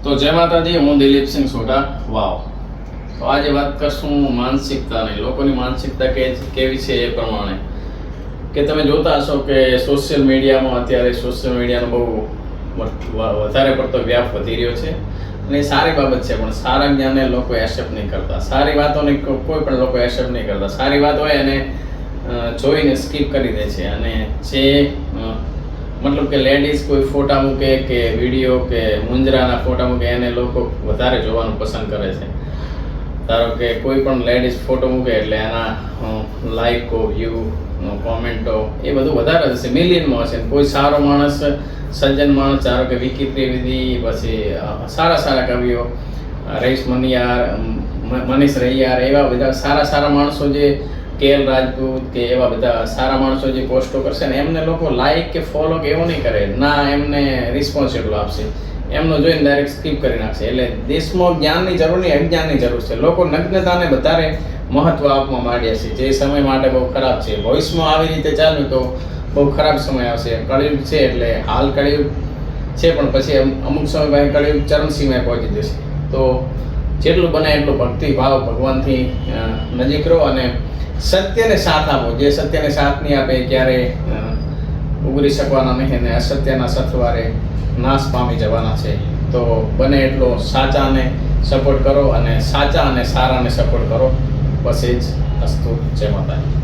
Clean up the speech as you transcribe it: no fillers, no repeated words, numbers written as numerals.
તો જય માતાજી, હું દિલીપસિંહ સોઢા વાવ. તો આજે વાત કરશું માનસિકતાની. લોકોની માનસિકતા કેવી છે એ પ્રમાણે કે તમે જોતા હશો કે સોશિયલ મીડિયામાં અત્યારે સોશિયલ મીડિયાનો બહુ વધારે પડતો વ્યાપ વધી રહ્યો છે અને એ સારી બાબત છે, પણ સારા જ્ઞાનને લોકો એક્સેપ્ટ નહીં કરતા. સારી વાતોને કોઈ પણ લોકો એક્સેપ્ટ નહીં કરતા. સારી વાત હોય એને જોઈને સ્કીપ કરી દે છે. અને જે મતલબ કે લેડીઝ કોઈ ફોટા મૂકે કે વિડીયો કે મુંજરાના ફોટા મૂકે એને લોકો વધારે જોવાનું પસંદ કરે છે. ધારો કે કોઈ પણ લેડીઝ ફોટો મૂકે એટલે એના લાઈકો, વ્યૂ, કોમેન્ટો એ બધું વધારે હશે, મિલિયનમાં હશે. કોઈ સારો માણસ, સજ્જન માણસ, ધારો કે વિકી ત્રિવેદી, પછી સારા કવિઓ, રઈસ મનિયાર, મનીષ રૈયાર, એવા બધા સારા માણસો જે કેએલ રાજપૂત કે એવા બધા સારા માણસો જે પોસ્ટો કરશે ને એમને લોકો લાઈક કે ફોલો કે એવું નહીં કરે, ના એમને રિસ્પોન્સ એટલો આપશે, એમનો જોઈને ડાયરેક્ટ સ્કીપ કરી નાખશે. એટલે દેશમાં જ્ઞાનની જરૂર નહીં, અજ્ઞાનની જરૂર છે. લોકો નગ્નતાને વધારે મહત્વ આપવા માંડ્યા છે, જે સમય માટે બહુ ખરાબ છે. ભવિષ્યમાં આવી રીતે ચાલ્યું તો બહુ ખરાબ સમય આવશે. કળિયુગ છે એટલે હાલ કળિયુગ છે, પણ પછી અમુક સમય પછી કળિયુગ ચરમસીમાએ પહોંચી જશે. તો જેટલું બને એટલું ભક્તિભાવ ભગવાનથી નજીક રહો અને સત્યને સાથ આપો. જે સત્યને સાથ નહીં આપે ક્યારે ઉગરી શકવાના નહીં અને અસત્યના સથવારે નાશ પામી જવાના છે. તો બને એટલો સાચાને સપોર્ટ કરો અને સાચા અને સારાને સપોર્ટ કરો. બસ એ જ અસ્તુ. જય માતાજી.